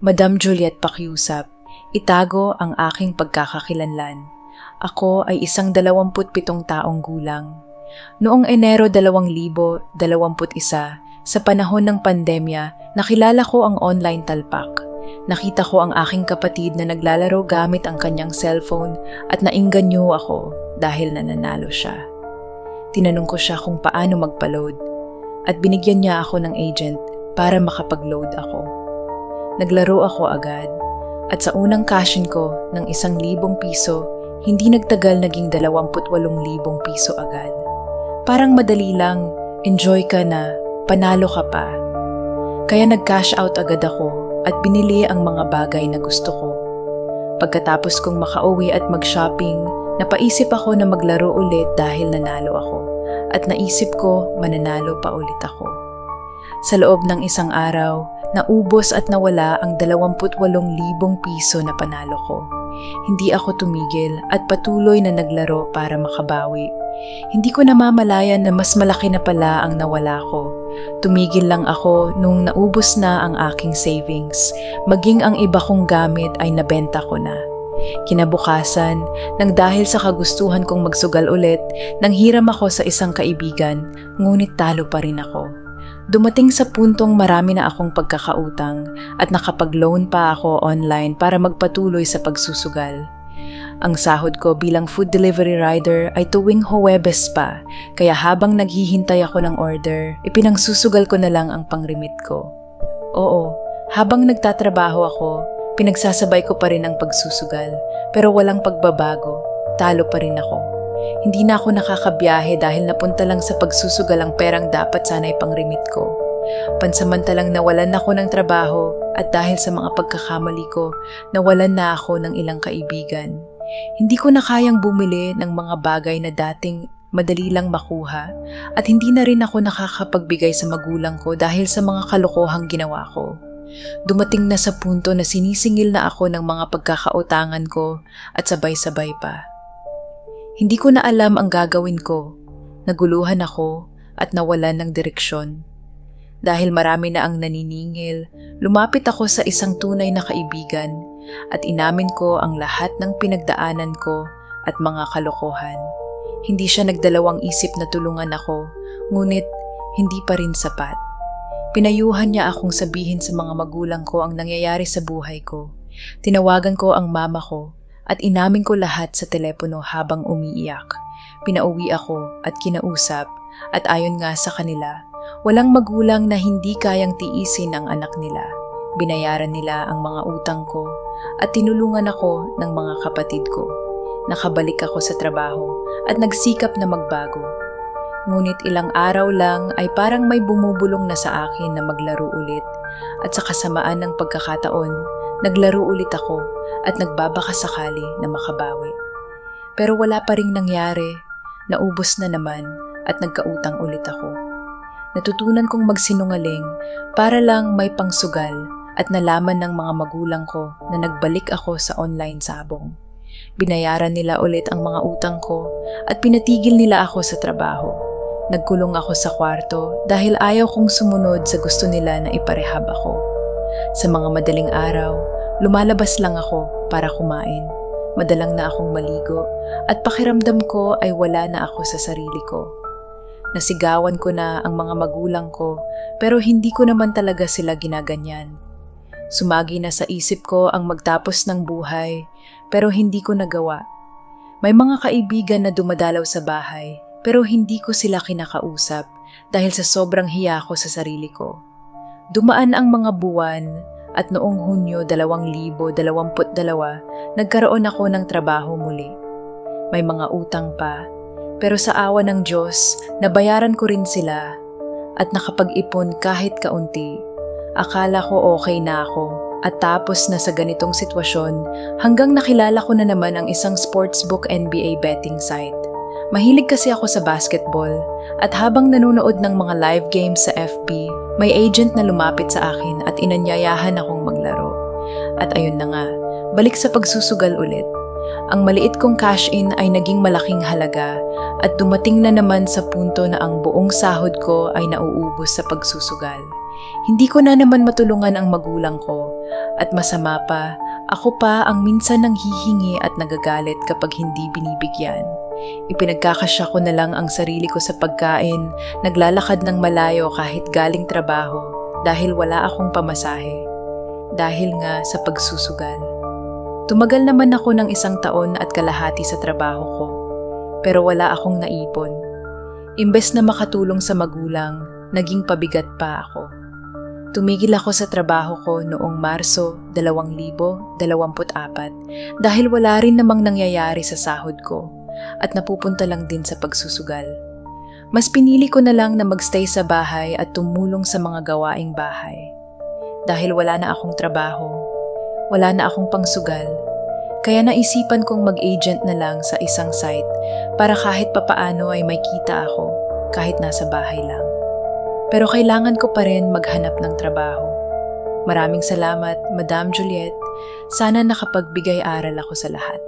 Madam Juliet Pakiusap, itago ang aking pagkakakilanlan. Ako ay isang 27 taong gulang. Noong Enero 2021, sa panahon ng pandemya, nakilala ko ang online talpak. Nakita ko ang aking kapatid na naglalaro gamit ang kanyang cellphone at naingganyo ako dahil nananalo siya. Tinanong ko siya kung paano magpa-load at binigyan niya ako ng agent para makapag-load ako. Naglaro ako agad at sa unang cash-in ko ng 1,000 piso, hindi nagtagal naging 28,000 piso agad. Parang madali lang, enjoy ka na, panalo ka pa. Kaya nag-cash out agad ako at binili ang mga bagay na gusto ko. Pagkatapos kong makauwi at mag-shopping, napaisip ako na maglaro ulit dahil nanalo ako at naisip ko mananalo pa ulit ako. Sa loob ng isang araw, naubos at nawala ang 28,000 piso na panalo ko. Hindi ako tumigil at patuloy na naglaro para makabawi. Hindi ko namamalayan na mas malaki na pala ang nawala ko. Tumigil lang ako nung naubos na ang aking savings. Maging ang iba kong gamit ay nabenta ko na. Kinabukasan, nang dahil sa kagustuhan kong magsugal ulit, nanghiram ako sa isang kaibigan, ngunit talo pa rin ako. Dumating sa puntong marami na akong pagkakautang at nakapag-loan pa ako online para magpatuloy sa pagsusugal. Ang sahod ko bilang food delivery rider ay tuwing Huwebes pa, kaya habang naghihintay ako ng order, ipinangsusugal ko na lang ang pangrimit ko. Oo, habang nagtatrabaho ako, pinagsasabay ko pa rin ang pagsusugal, pero walang pagbabago, talo pa rin ako. Hindi na ako nakakabiyahe dahil napunta lang sa pagsusugal ang perang dapat sana'y pangrimit ko. Pansamantalang nawalan ako ng trabaho at dahil sa mga pagkakamali ko, nawalan na ako ng ilang kaibigan. Hindi ko na kayang bumili ng mga bagay na dating madali lang makuha at hindi na rin ako nakakapagbigay sa magulang ko dahil sa mga kalokohang ginawa ko. Dumating na sa punto na sinisingil na ako ng mga pagkakautangan ko at sabay-sabay pa. Hindi ko na alam ang gagawin ko. Naguluhan ako at nawalan ng direksyon. Dahil marami na ang naniningil, lumapit ako sa isang tunay na kaibigan at inamin ko ang lahat ng pinagdaanan ko at mga kalokohan. Hindi siya nagdalawang isip na tulungan ako, ngunit hindi pa rin sapat. Pinayuhan niya akong sabihin sa mga magulang ko ang nangyayari sa buhay ko. Tinawagan ko ang mama ko at inamin ko lahat sa telepono habang umiiyak. Pinauwi ako at kinausap at ayon nga sa kanila, walang magulang na hindi kayang tiisin ang anak nila. Binayaran nila ang mga utang ko at tinulungan ako ng mga kapatid ko. Nakabalik ako sa trabaho at nagsikap na magbago. Ngunit ilang araw lang ay parang may bumubulong na sa akin na maglaro ulit at sa kasamaan ng pagkakataon, naglaro ulit ako at nagbabaka sakali na makabawi. Pero wala pa ring nangyari, naubos na naman at nagkautang ulit ako. Natutunan kong magsinungaling para lang may pangsugal at nalaman ng mga magulang ko na nagbalik ako sa online sabong. Binayaran nila ulit ang mga utang ko at pinatigil nila ako sa trabaho. Nagkulong ako sa kwarto dahil ayaw kong sumunod sa gusto nila na iparehab ako. Sa mga madaling araw, lumalabas lang ako para kumain. Madalang na akong maligo at pakiramdam ko ay wala na ako sa sarili ko. Nasigawan ko na ang mga magulang ko pero hindi ko naman talaga sila ginaganyan. Sumagi na sa isip ko ang magtapos ng buhay pero hindi ko nagawa. May mga kaibigan na dumadalaw sa bahay pero hindi ko sila kinakausap dahil sa sobrang hiya ko sa sarili ko. Dumaan ang mga buwan at noong Hunyo 2022, nagkaroon ako ng trabaho muli. May mga utang pa, pero sa awa ng Diyos, nabayaran ko rin sila at nakapag-ipon kahit kaunti. Akala ko okay na ako at tapos na sa ganitong sitwasyon hanggang nakilala ko na naman ang isang sportsbook NBA betting site. Mahilig kasi ako sa basketball at habang nanonood ng mga live games sa FB, may agent na lumapit sa akin at inanyayahan akong maglaro. At ayun na nga, balik sa pagsusugal ulit. Ang maliit kong cash-in ay naging malaking halaga at dumating na naman sa punto na ang buong sahod ko ay nauubos sa pagsusugal. Hindi ko na naman matulungan ang magulang ko at masama pa, ako pa ang minsan nang hihingi at nagagalit kapag hindi binibigyan. Ipinagkakasya ko na lang ang sarili ko sa pagkain, naglalakad ng malayo kahit galing trabaho dahil wala akong pamasahe. Dahil nga sa pagsusugal. Tumagal naman ako ng 1 taon at kalahati sa trabaho ko, pero wala akong naipon. Imbes na makatulong sa magulang, naging pabigat pa ako. Tumigil ako sa trabaho ko noong Marso 2024 dahil wala rin namang nangyayari sa sahod ko at napupunta lang din sa pagsusugal. Mas pinili ko na lang na magstay sa bahay at tumulong sa mga gawaing bahay. Dahil wala na akong trabaho, wala na akong pangsugal, kaya naisipan kong mag-agent na lang sa isang site para kahit papaano ay may kita ako kahit nasa bahay lang. Pero kailangan ko pa rin maghanap ng trabaho. Maraming salamat, Madam Juliet. Sana nakapagbigay aral ako sa lahat.